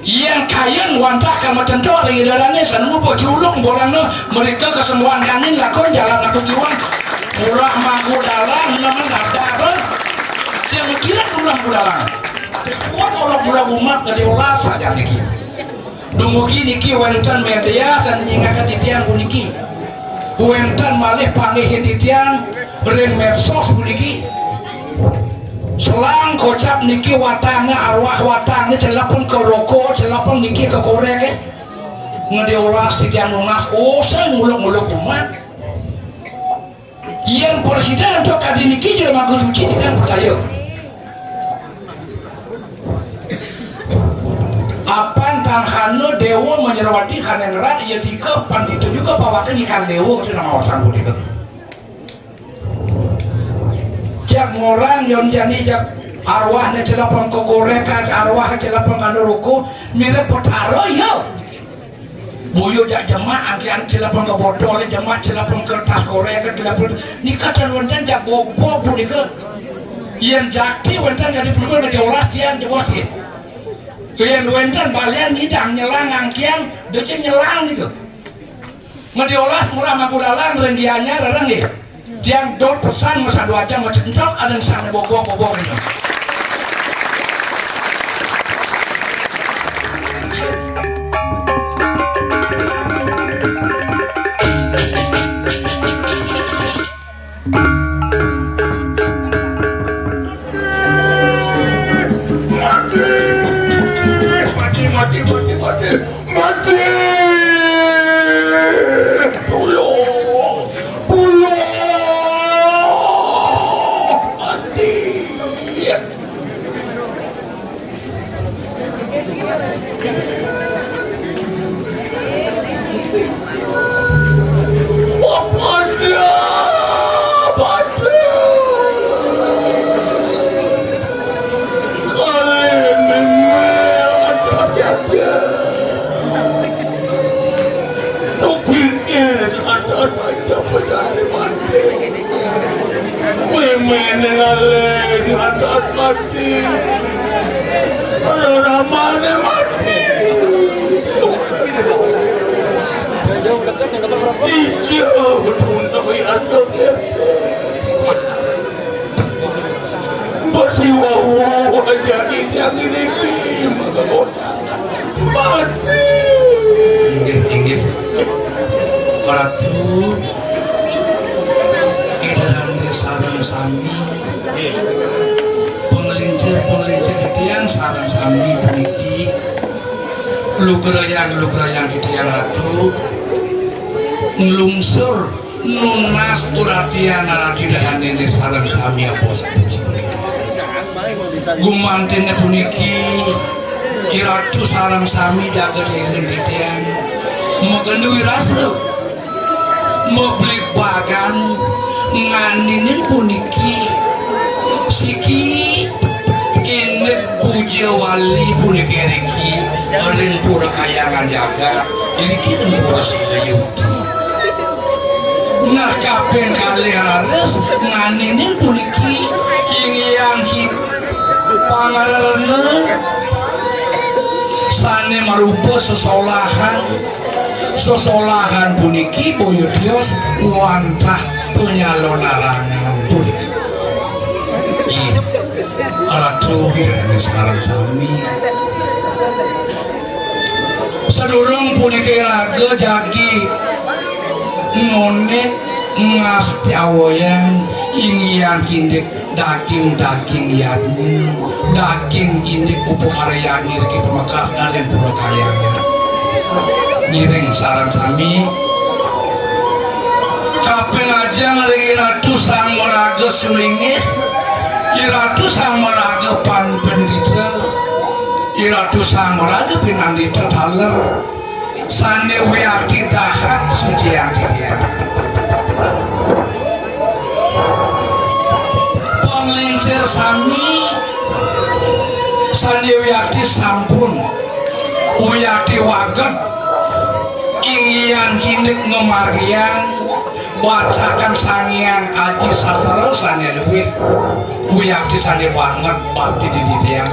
yang kayen wantah kama tentu lagi darahnya sanu pojulung bolangnya mereka kesembuhan kanin lakon jalan aku giwan murah magu dalang nama dadarah siapa kira ulang budalang kuat ulang umat dari ulah saja niki dumugi niki wenten media sana nyingakan titian puniki wenten malih pangihin titian beren medsos puniki selang kocap niki watangnya arwah watangnya celapun ke rokok celapun niki ke korek ngediolas di tiang lunas saya muluk-muluk umat yang presiden untuk kali niki jelma suci tidak percaya apaan tanghano dewa menyerawati kanenrat ya dika pan itu juga pawakan ikan dewa itu nama wasan budika jak orang yang jani jak arwahnya celapang kokorekan arwah celapang kanuruku mirip potaro ya buyo jak jemaah angkian celapang kebodol jemaah celapang kertas korekan celapang nikah dan wancan jak gopo pun itu yang jakti wancan jadi perlu ada diolah tiang jewati yang wancan balian hidang nyelang angkian dia nyelang gitu ngediolah murah makudalang rendianya rarang ya yang dot pesan masa 2 jam macam cok ada sana bogor ini mati mati ada ramane mati iya betul tapi asal bersiwa jadi yang ini mati inggih Ratu edaran sarang sami pengelincir titian sarang sami puniki lugrayang titian ratu ngelungsur nunas uratian narati dengan ini sarang sami apos gumantinnya puniki kiratu sarang sami jaga eling titian mengendui rasa membeli bagan nganinin puniki siki ini puja wali puniki riki oleh pura kayangan jaga ini kita ngurus layuti nah kapen kali harus nganinin puniki yang pangaran sane marupa sesolahan puniki boyo dios wantah penyalon larangan puniki Ratu dengan sekarang sami sedurung puniki raga jagi ngonek ngas cawoyan ingin kindik daging yatnya daging indik pupuk area ngirik makas dan pura kayanya ngiring sarang sami kapan aja ngaringi ratu sang maraga sulingi iratu sang maraga pan pendita iratu sang maraga pinandita taler sane wiaki tahat suci yang dia penglincir sami sane wiaki sampun wiaki waget ingin hidup ngemargian bacakan sangian aji sastra sane lebih wiaki sane banget bakti di didian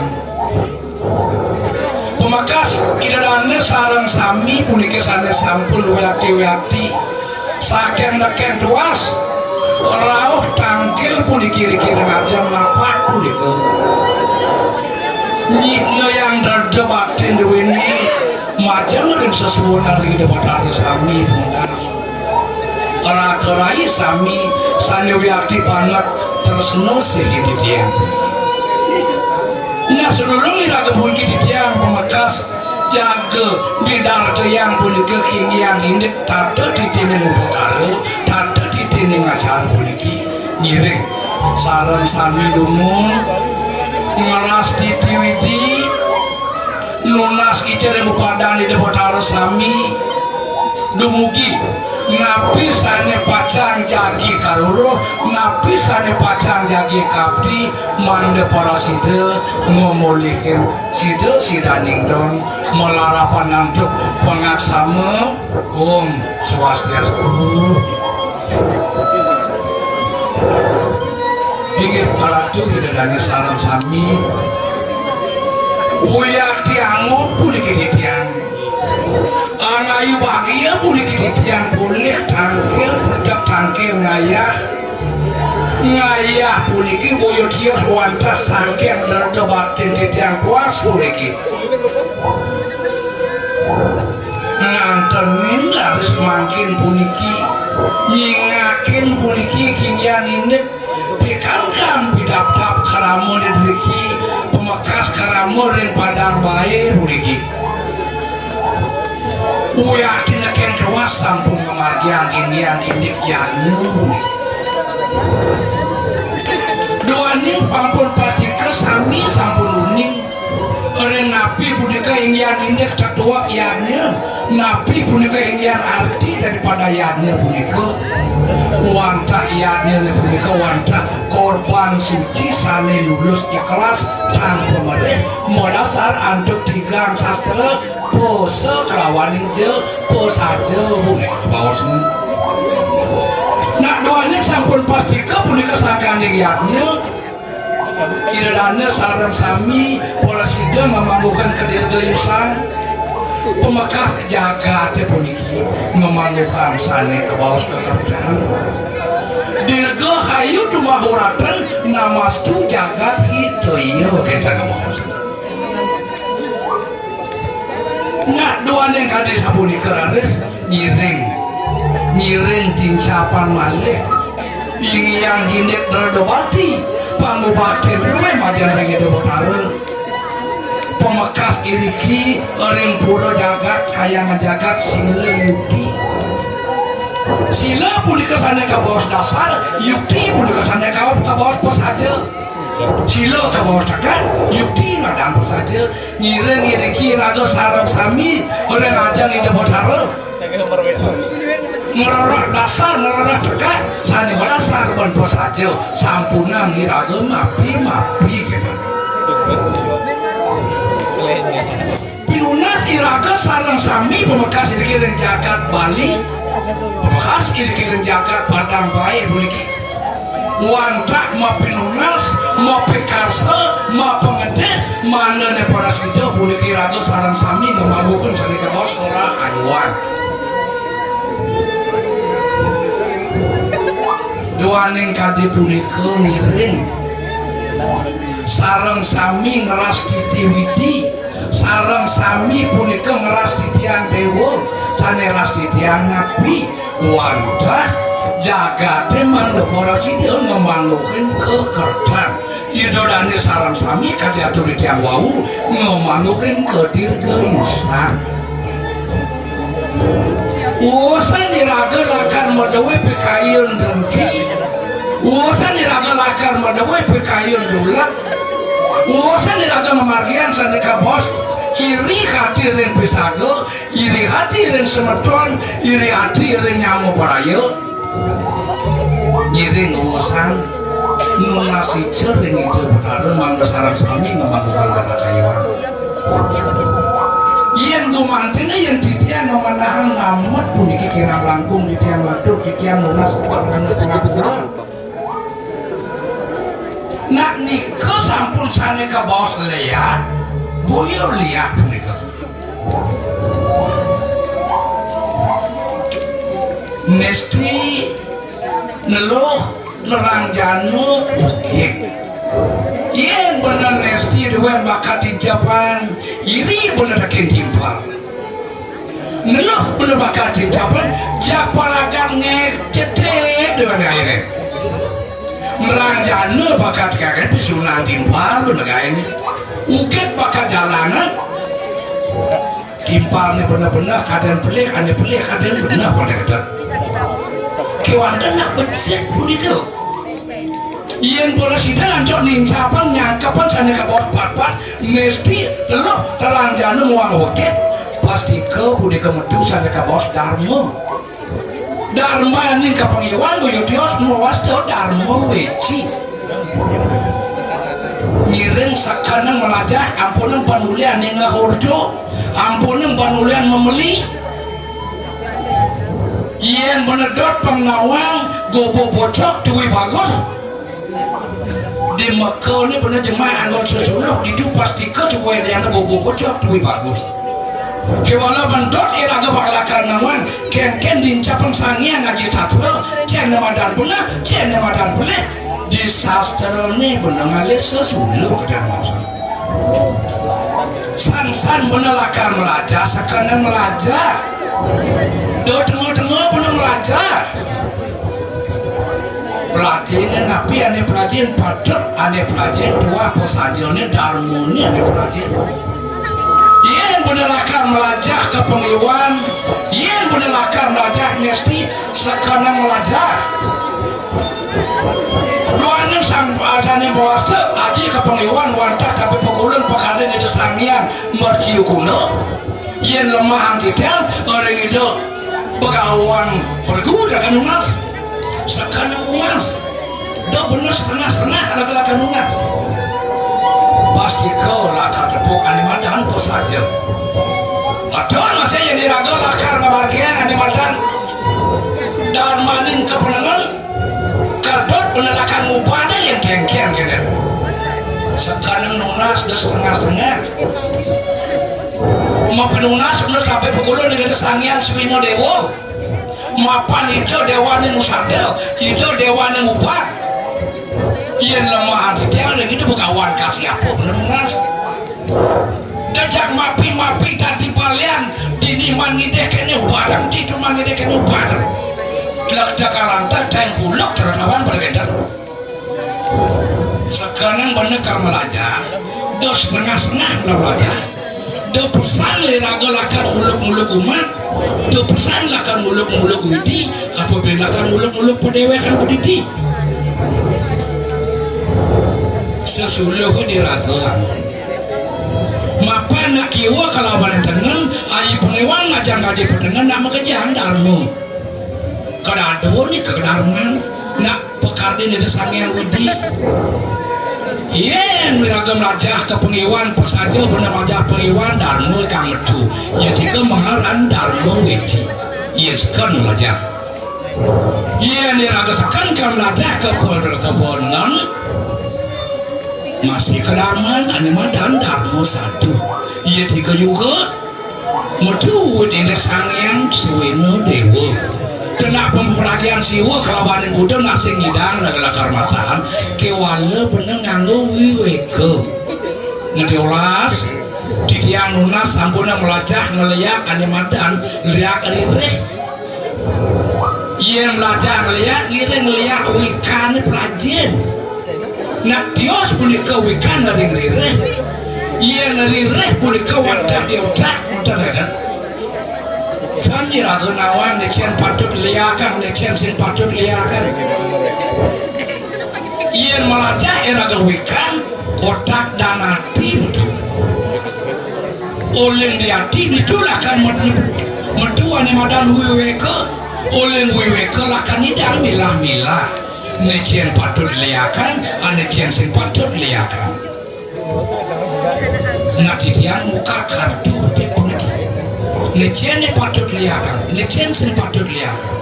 pemakas idadane sareng sami puniki sanes sampun wiyakti saking neken tuas rauh tangkil puniki kiri ngajeng napak puniki nyikna yang derdebatin duweni majeng ring sesuwun hari debat sami pundas ora kerai sami sane wiyakti banget terus nosih di dia nah sedurung ira kebun di tiang pemakas jaga di darah yang puniki kinggian indik tata di tini nubukaru tata di tini ngajar puniki ngiring sarang sami dumun ngeras di tiwidi lunas icere mupadani debotara sami dumugi ngapi sane pacang jagi karuro ngapi sane pacang jagi kapri mande para sida ngomolihin sida sidaning dong melarapan nantuk pengaksama Om Swastiastu pinggir paratu didadani sarang sami uyak tiangu pun dikitian anayu bahagia pun dikitian boleh tangkil berdak tangkil ngayah puniki boyo tios wantas sangking derdebatin titian kuas puniki ngantenin harus makin puniki nyingakin puniki kinggian indek dikangkam bidap-dap karamu diberi pemakas karamu dan padang baik puniki yakin akan kewas sampun kemargian kinggian indek yanu doanin pampun patika sami sampun uning orang napi punika ingyan indek kedua yannya napi punika ingyan arti daripada yannya punika wanta yannya punika wanta korban suci sane lulus ikhlas tanpa mereh modasar antuk tigang sastra pose kelawan injil pose aja punika bawah semua nak doanya sampun patika punika sangkanya yannya idadana sarang sami pola sida memanggukan kedirgayusan pemakas jagat puniki memanggukan sane ke bawah kekerjaan dirga hayu tumahuratan namastu jagat itu iya kita ngomong nak doan yang kadis sabuni keraris ngiring tincapan malih yang hinek berdobati pangubatin rumah majalah yang itu benar pemakas iriki orang pura jagat kaya menjagat sila yukti sila pun dikesannya ke bawah dasar yukti pun dikesannya ke bawah pos saja sila ke bawah jagat yukti madam pos saja ngiring iriki rado sarang sami orang aja yang itu benar ngerorak dasar ngerorak dekat sani merasa bentuk saja sampuna ngiraga mapi gitu pinunas iraga sarang sami pemakas dikirim jagat Bali pemakas dikirim jagat Batang Bayi buniki wantak ma pinunas ma pekarsa ma pengedeh mana ne para sida buniki iraga sarang sami ngemabukan sani kebos ora anyuan doaning kadi punika ngiring sarang sami ngeras titiwidi sarang sami punika ngeras titian dewa sane ras titian nabi wantah jagate mandeporasi dia ngemangukin kekertan idodane sarang sami kadi atur titian wau ngemangukin kedirgayusan usaha diraga lakan madawe pekayun dengki usaha diraga lakan madawe pekayun dula usaha diraga memargian sandika bos iri hati ring pisago iri hati ring semeton iri hati ring nyamu parayo iri usaha nunasi cering itu berada mangga sarang sami ngemakukan kata kayuan yang gumantina yang titian memandang ngamat puniki kira langkung titian waduk titian lunas kuangan tengah nak nikah sampun sane ke bawah liat buyur liat punika nesti neluh nerang janu ukik yen bener nesti dewan bakat di Japan iri bener akan timpal neluh bener bakat di Japan Japalagan ngecetek dengan airnya nerang janu bakat kakek pisunang timpal bener ini ukik bakat jalanan timpal ini bener-bener kadang pelik ane pelik kadang bener pada kadang kewan kena bersih pun itu yang presiden cok nincapan nyangkapan sana ke bawah pat-pat mesti leluh terang janu muang wakit pasti ke budi kemedu sana ke bawah dharma yang ke pengiwan buyutios muas jauh dharma weci ngiring sekarang melajah ampunan penulian yang ngahurjo ampunan penulian memeli yang menedot pengawang gobo bocok cuy bagus di Mekah ini bener jemaah anggota sesuluk itu pasti ke supaya dia gobo bocok cuy bagus kewala bendot ira gebalakan nawan ken dincapang sangian ngaji sastra cen namadan pula di sastra ini bener ngalir sesuluk dan masa san bener lakar melajar sekarang melajar do tengah-tengah bener melajar pelajaran napi ane pelajaran padat ane pelajaran dua pesajiannya darmoni ane pelajaran yang bener lakar melajar ke pengiwan yang bener lakar melajar mesti sekarang melajar doanya sang adanya bawasa aji ke pengiwan wanita tapi pengulun pekadang itu sangian merciu kuno yang lemah detail orang itu pegawan berkuda kan unas sekarang unas dah benar setengah laki-laki unas pasti kau lakar tepuk animadan apa saja adon masih jadi raga lakar ngabargian animadan dan manin kepenangan kardot penelakan mupanya yang kengkian gitu sekarang unas dah setengah mau penunas bener sampai pukul dengan sangian swino dewa mapan itu dewa yang musadel itu dewa yang upat yang lemah detail yang itu bukawan kasih apa penunas dajak mapi tadi palian diniman ngideknya upat di cuma ngideknya upat kelak jakaranta dan buluk terlawan bergetar sekarang bener kamelaja dos setengah belajar do pesan leraga lakan muluk-muluk umat do pesan lakan muluk-muluk widi apabila lakan muluk-muluk pedewe kan pedidi sesuluh diraga mapa nak kiwa kalau badan tengen ayi pengewan ngajang ngaji pendengan nak makejang darmu kadado ni kegedarman nak pekardi ni desangnya widi yen miragam rajah ke pengiwan pesaja benar rajah pengiwan darmu kang metu jadi ke mengaran darmu weci yen sekan rajah yen miragam sekan kang rajah ke keponan masih ke darman animadan darmu satu iya tiga juga metu di sangyang suweno dewa kena pemperagian siwa kelaban yang kuda nasi ngidang lakar masakan kewala bener nganggo wiweke ngediolas di tiang lunas sampuna melacah ngeliak animadan liak rireh iya melacah ngeliak ngeliak wikan pelajin nak dios punika wikan dari rireh iya rireh punika wadah diutak mudah kan sanjir aku nawan neksen patut liakan neksen sin patut liakan iya melacah era gewikan otak dan hati oleh hati ditulakan metu animadan wiweke oleh wiweke lakan idang milah-milah neksen patut liakan neksen sin patut liakan nak ditiang muka kartu neksen patut liakan neksen sin patut liakan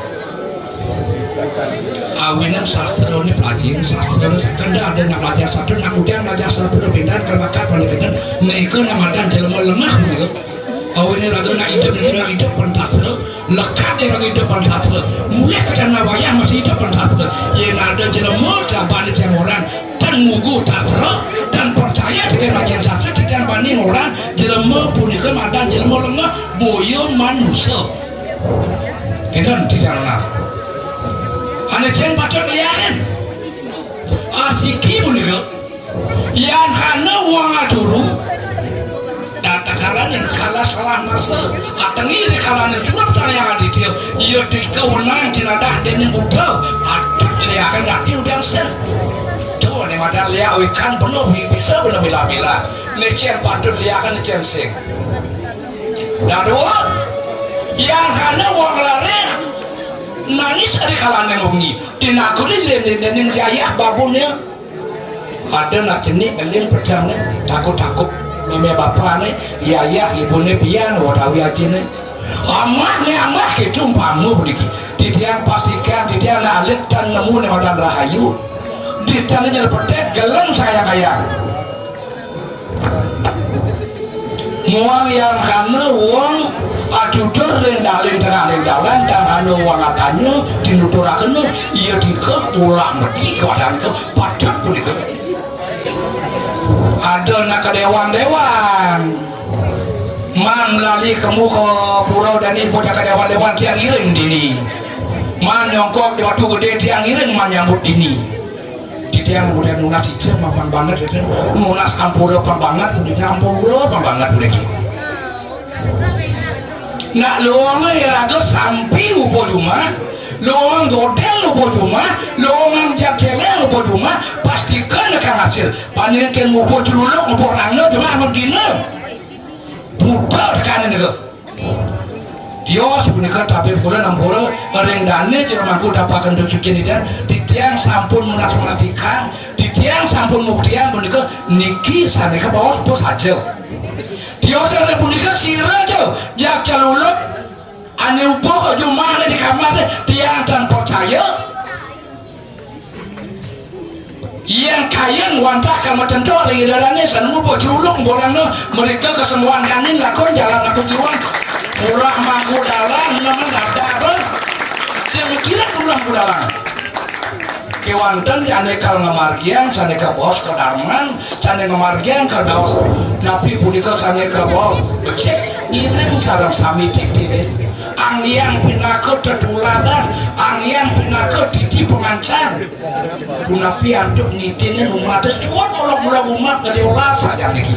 awinan sastra ini pelajaran sastra sekanda ada nak belajar sastra nak udah belajar sastra pindah ke bakat pendidikan mereka namadan jelma lemah mereka awalnya raga nak hidup pentastra lekat di bagi depan tasle mulai kerana wayang masih depan tasle yang ada jelema balik yang orang dan mugu tasle dan percaya dengan bagian tasle dan banding orang jelema punika ada jelema lengah boyo manusia kita tidak nak hanya jen patut liaran asiki punika yang hanya uang aduru data kalanin kalah salah masa atengi di kalanin curap cara yang ada dia ia di kewenangan jinadah dan yang udah aduh liakan lagi udah sen tuh ini ada liak ikan penuh bisa benar bila-bila necen patut liakan necen sing dan dua yang hanya uang lari nangis dari kalanin ungi dinakutin lem jaya babunnya ada nak jenik eling percamnya takut-takut meme bapak ni iya ibu ni pian wadawi aja ni amah gitu umpamu begini di tiang pastikan di tiang alit dan nemu ni madan rahayu di tiang nyel petek geleng saya kaya muang yang kana uang ajudur rendalin tengah rendalan dan hanu uang atanya dinuturakan iya dike pulang berdiri kewadaan ke padat begitu ada nak dewan-dewan man lali kamu ke pulau dan ibu ke dewan-dewan tiang iring dini man nyongkok di batu gede tiang iring man nyambut dini di tiang kemudian nunas itu mapan banget itu nunas ampura pan banget kemudian ampura pan banget lagi nak luangnya ya agak sampai upo rumah luang godel upo rumah luang jakcele upo rumah pastikan akan hasil panen ken upo celuluk upo rangno cuma begini buta tekan ini ke dia sebenarnya tapi bulan ampura ring dane jadi mampu dapatkan rezeki ini dan di tiang sampun menatikan di tiang sampun muktian benika niki sana ke bawah pos saja dia sana benika sirah jo jak celuluk ane upo cuma di kamar tiang dan percaya yang kain wantah kamu tentu lagi dalamnya sana upo celuluk borangno mereka kesemuan kanin lakon jalan aku jiwa murah mangku dalam nama daftar semukira pulang pulang kewanten jane kal ngamargian jane ke bos ke darman jane ngamargian ke bos napi punika jane ke bos becek ireng sareng sami tik-tik angian pinake tetuladan angian pinake titi pengancan punapi antuk nitine numades cuat mulak-mulak umat dari ulas saja niki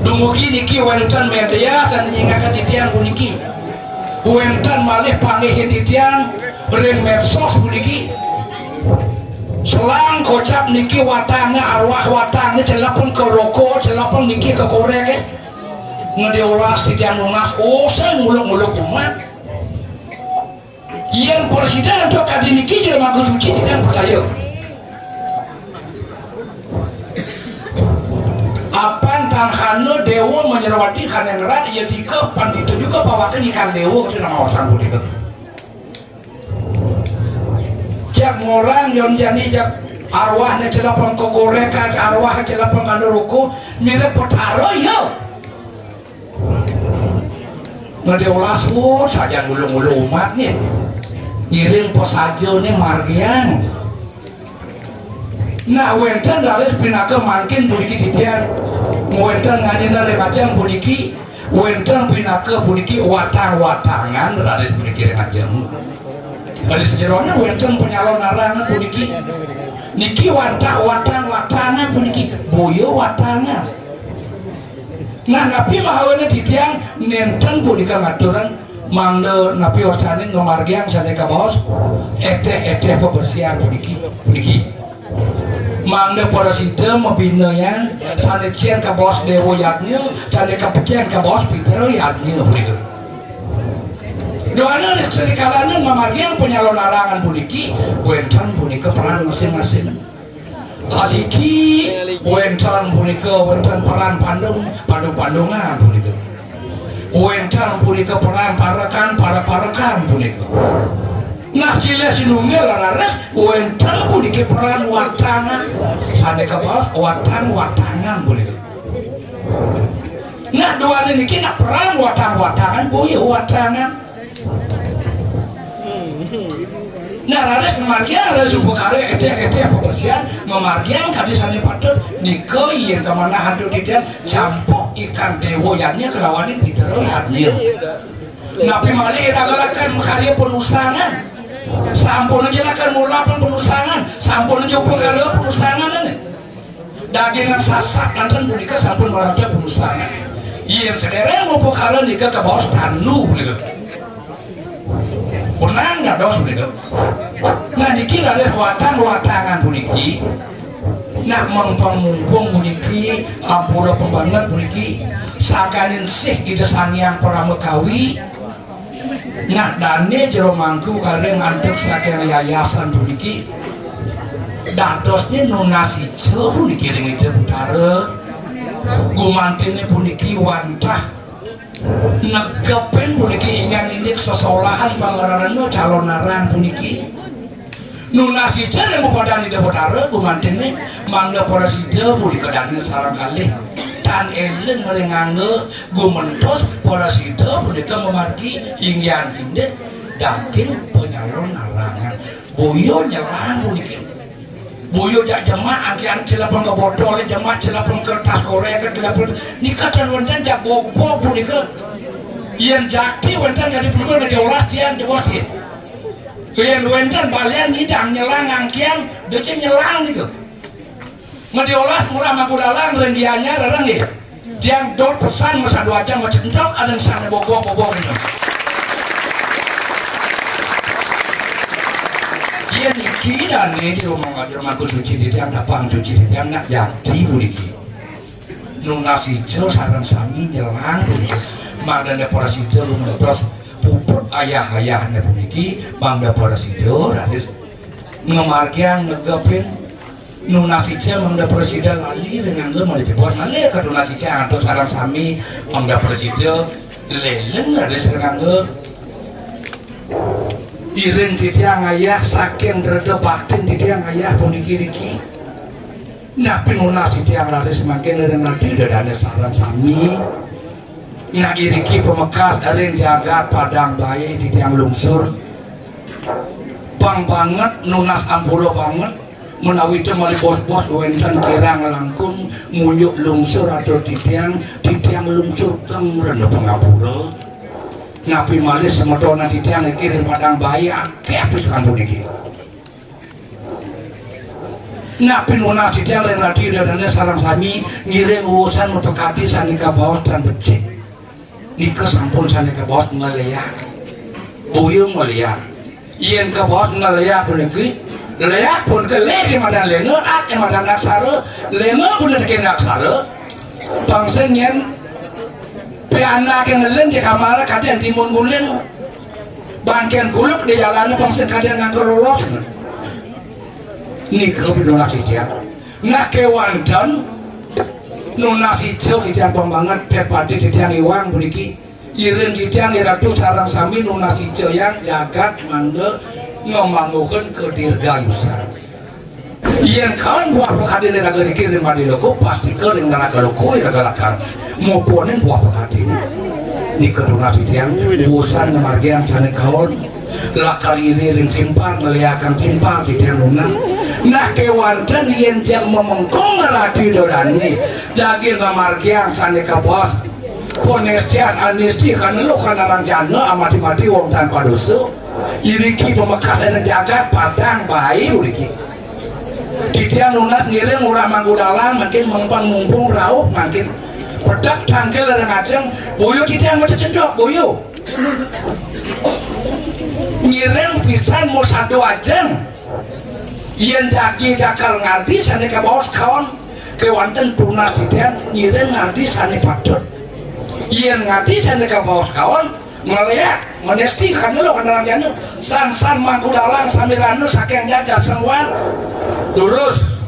dumugi niki wenten media san nyingakan titian puniki wenten malih panggihin titian ring medsos puniki selang kocap niki watangnya arwah watangnya celapun ke rokok celapun niki ke korek ngediolas titian nunas saya muluk-muluk umat yang presiden untuk kadi niki jelma suci tidak percaya apan tanghano dewa menyerawati yang erat ya dika pandita juga pawakan ikan dewa itu nama wasan budika jak ngorang yon jani jak arwahnya celapang kogorekan arwah celapang kanuruku mirip potaro yo ngediolas saja ngulu-ngulu umatnya ngiring posajo nih margian nah wenten dalis pinaka makin puniki titian wenten ngadina lemacang puniki wenten pinaka puniki watang-watangan dalis puniki remacang dalis jeronya wenten penyalon narangan puniki niki watang-watangan puniki boyo watangan nah napi mahawana titian nenten punika ngaturan mangde napi wacane ngamargiang sane ka bos eteh pembersihan puniki mangde para sida mabina yang sane cien ka bos dewo yatnya sane ka pekian ka bos Peter yatnya puniki doana serikalana ngamargiang penyalon larangan puniki wenten punika peran masing-masing asiki wenten punika wenten peran pandungan punika wenten punika peran parakan punika nah jile sinungnya laras wenten punika peran watangan sane ka bos watangan punika nah doane niki nak peran watangan boyo watangan Nah, ada memargian, ada subuh kali, ete pembersihan, memargian kali sana patut niko yang kemana hantu tidak campur ikan dewoyannya kelawanin tidak hadir. Nabi Malik kita galakan karya penusangan, sampun aja lakan mulapan penusangan, sampun aja karya penusangan ini. Dagingan sasak nanti bunika sampun meraja penusangan. Iya, saudara mau pokalan nikah ke bawah tanu begitu. Punang nggak dos begitu. Nah niki ada watangan buniki. Nak mumpung buniki ampura pembanget buniki. Sakanin sih ide sangyang pramekawi. Nak dane jero mangku kareng antuk saking yayasan buniki. Dadosnya nunasi ce buniki dengan ide utara. Gumantinnya puniki wantah negepen puniki ingat ini sesolahan pangerannya calon narang puniki nunasi yang kepada ide putara gumantinnya mangga porasida puniki kedangnya sarang kali tan elen merengangga gumentos porasida puniki memargi ingyan inde daging penyalon narangan boyo nyelang puniki Buyo jak jemaah angkian cilapang ke botol, jemaah cilapang kertas korek, cilapang nikah dan wanita jak gopo pun nikah. Yang jakti wanita jadi pelukar diolah tiang diwakil. Yang wanita balian nidang nyelang angkian, dia nyelang nikah. Mediolah murah magudalang rendiannya rarang ya. Tiang dol pesan masa 2 jam macam cok ada sana bogor itu. Iya niki dan ini di rumahku suci di tiang dapang suci di tiang nak jadi buliki. Nunasi cel sarang sami nyelang buliki. Magdanda porasido lumentos puput ayah-ayahnya buliki. Magda porasido raris ngemargian ngegapin. Nunasi cel magda porasido lali dengan gue mau dibuat lali ke nunasi cel atau sarang sami magda porasido leleng raris dengan gue. Irin di tiang ayah saking reda batin di tiang ayah puniki-riki nah pinunah di tiang lari semakin dengan didadane saran sami nah iriki pemekas erin jaga padang bayi di tiang lungsur bang banget nunas ampuro banget menawi temali bos-bos wenten kirang langkung muyuk lungsur atau di tiang lungsur kang renda pengapura Nabi Malik semedona di tiang kirim padang bayi akeh pisan puniki. Nabi nuna di tiang lain radio dan sarang sami ngirim urusan untuk kadi sanika bawah dan becik. Nika sampun sanika bawah ngeleyak. Buyung ngeleyak. Yen ke bawah ngeleyak puniki. Ngeleyak pun ke lagi madan lenga ak madan naksara. Lenga pun ke naksara. Bangsa nyen anak yang ngelen di kamar kadang timun guling bangkian guluk di jalan bangsa kadang nganggur lolos ini kebetulan dia nak kewan dan nunasi jauh di tiang pembangan perpadi di tiang iwang buniki irin di tiang iratu sarang sami nunasi jauh yang jagat mangga ngomangukan ke dirgayusan yang kan buah pekadin yang agak dikirim madi loko pasti kering ngalaga loko yang agak lakar maupunin buah pekadin ini kedunasi tiang urusan ngemargian sana kawan lakar ini ring timpar meliakan timpar di tiang lunak nah kewan dan yang memengkong ngerati dorani jagir ngemargian sana ke bos ponesian anisti kan lu kan orang jana amati-mati wong tanpa dosa iriki pemekas dan jagat padang bayi uriki di tiang lunak ngirim murah manggudalang makin mempang mumpung rauh makin pedak tangkel dan ngajeng boyo di tiang macam cendok boyo ngirim pisan mau satu ajeng yang jaki jakal ngardi sana ke bawah kawan kewanten tunas di tiang ngirim ngardi sana patut yang ngardi sana ke bawah kawan melihat menesti kan lo kenal janu san manggudalang samiranu saking jaga sengwan terus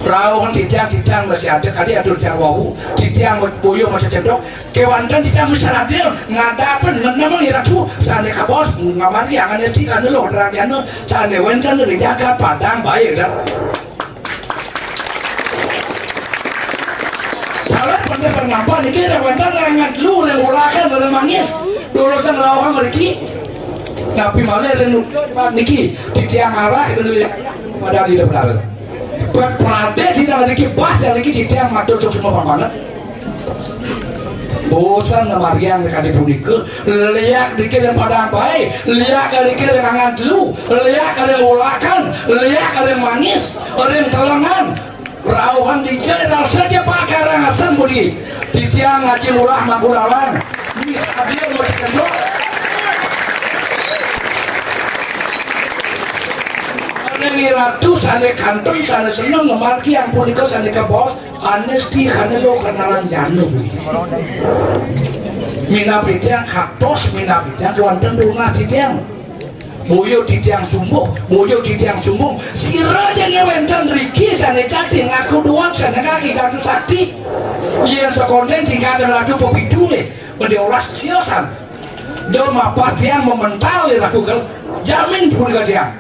rauh dijang masih ada kali atur tiang wawu dijang boyo macam cendok kewantan dijang bisa adil ngadapan memang iratu sana ke bos ngamati yang menesti kan lo kenal janu sana wantan dijaga padang baik dah kalau pandai bernampak ni kita wantan ngat lu yang ulakan dalam mangis dulu sang lawang meriki Nabi malah dan niki di tiang arah itu pada di depan berprade tidak lagi baca lagi di tiang matur semua banget bosan nama yang mereka dibunika liak dikira padang baik liak dikira kangen dulu liak ada mulakan liak ada manis ada yang telangan rauhan dijalan saja pakaran asam budi di tiang Haji Murah Magulalan bisa dia membacakan doa ini ratu sana kantor sana senang ngemarki yang punika sana ke bos anes di kana lo kenalan janu mina bidang kaktos mina bidang wonten rumah di tiang boyo di tiang sumbung si raja ngewenten riki sana jadi ngaku doang sana kaki katu sakti yang sekonden tinggal ratu pepidule mendeolas siosan doma patian memental lakukan jamin punika tiang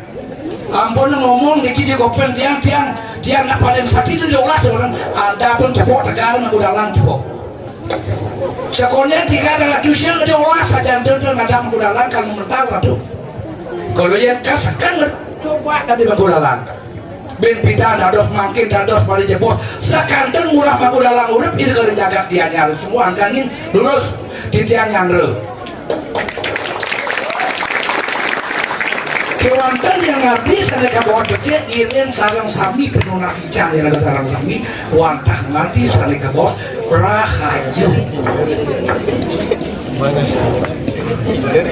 ampun ngomong niki di kopen tiang nak paling sakit itu jelas orang ada pun cepok tegar menggudalan cepok sekolahnya tiga adalah tujuan dia olah saja dan ada menggudalan kalau mental ratu kalau yang kasakan coba tadi menggudalan ben pidan dados makin dados paling jebos sekanten murah menggudalan urip ini kalau jagat tiangnya semua angkangin lurus di tiang yang kewantan yang ngabdi sana kabawa kecil irin sarang sami penuh nasi cari laga sarang sami wantah ngabdi sana kabawa rahayu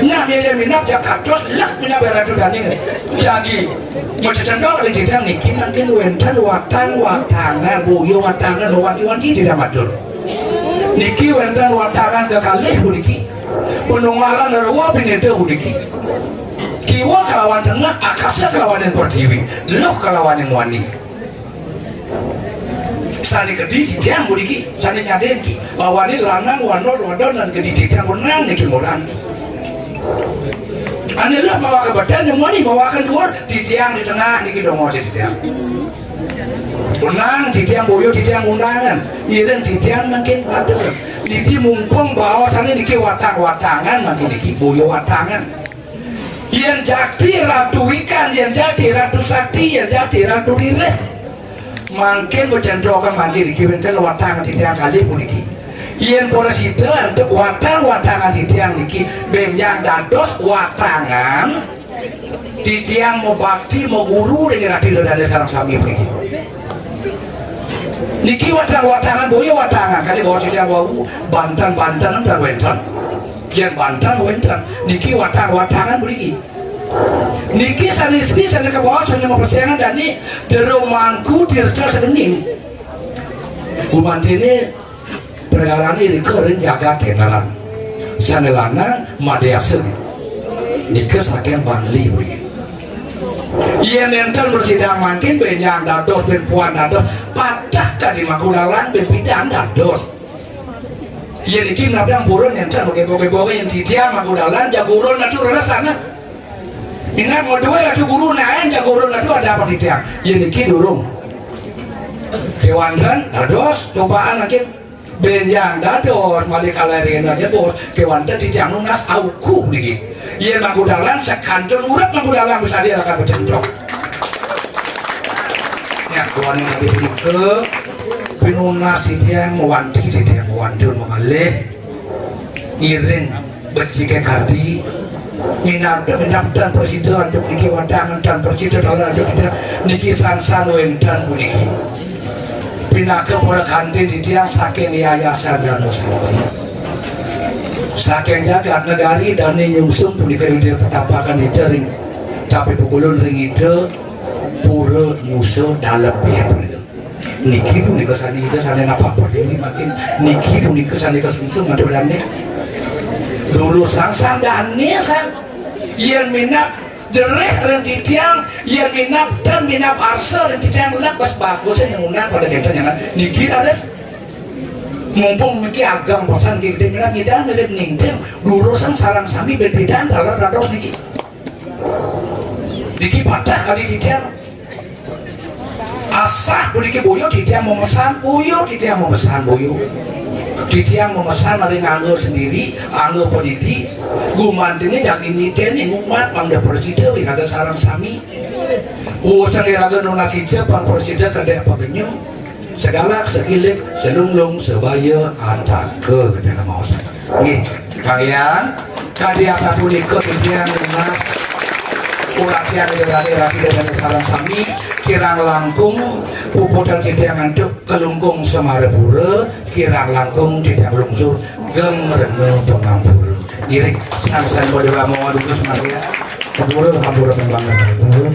nah dia minap ya katos lak minap beratu dani jadi macam cendol di dalam niki mungkin wentan watangan buyo watangan wanti tidak matur niki wentan watangan kekalih niki penunggalan rawa pinete niki kiwa kalawan tengah, akasnya kalawan yang pertiwi, loh kalawan yang wani. Sani kedi diam budiki, sani nyaden ki, wani lanang wanor dan kedi diam menang niki moran. Anilah bawa ke badan yang wani bawakan luar di tiang di tengah niki dongo di tiang. Unang di tiang boyo di tiang undangan, iren di tiang makin ada. Niki mumpung bawa sana niki watangan makin niki boyo watangan. Yang jadi ratu ikan, yang jadi ratu sakti, yang jadi ratu lireh makin bercendokan mandi dikirimkan watangan di tiang kali puniki yang pola sida untuk watangan di tiang niki benjang dados watangan di tiang mau bakti mau guru dengan hati dari sarang sami puniki niki watangan boyo watangan kali bawa di tiang wau bantan dan wentan yang bantan niki watangan puniki niki sanistri sana ke bawah sana mau persaingan dan ini deromangku dirja sedening umat ini pergaulan ini keren jaga kenalan sana lana madiasen niki saking bangli iya mental bersidang makin benyang dados berpuan dados patah tadi makulalan berpidang dados iya niki nabang burun yang can boge yang titia makulalan jagurun natu sana ingat mau dua lagi guru naen jagurun natu ada apa di tiang iya niki durung kewandan dados cobaan lagi benjang dados malik kalarin aja bos kewandan di tiang lunas auku niki iya makulalan sekantun urat makulalan bisa dia akan bercentrok ya kawan yang lebih ke pinunas di tiang mewanti di tiang mewandun mengalih iring berjika kadi minap dan presiden untuk niki wadangan dan presiden adalah niki sansan wendan puniki pinake para kantin di tiang saking yayasan dan nusanti saking jagat negari dan nyungsung punika dia ketapakan itu ring tapi pukulun ring itu pura musuh dalam pihak punika niki punika sani itu sani apa-apa ini makin niki punika sani kesungsung ada dulu sang dan nisan yang minap dereh dan titiang yang minap dan minap arsel dan titiang lepas bagusnya yang undang pada jentanya niki ada mumpung miki agam bosan gede minap ngidan dari ningtem dulu sang sarang sami berbeda antara rados niki patah kali titiang asah buniki boyo titiang memesan boyo Titiang memesan dari nganggur sendiri, anggur pendidik, gumantinya jadi niten yang umat mangda presiden, ada sarang sami. Sangira nuna cice pan presiden kada apa genyo, segalak, segilik, selunglung, sebaya, antake kada mau sak. Nih, kalian kadia satu nikah titiang lunas, urasian dari rapi dengan sarang sami. Kirang langkung puputan tidak ngantuk kelungkung Semarapura, kirang langkung tidak lungsur gemrene Pengampura. Irik sang bodega mau adu semangat Pengampura Pengampura membangun.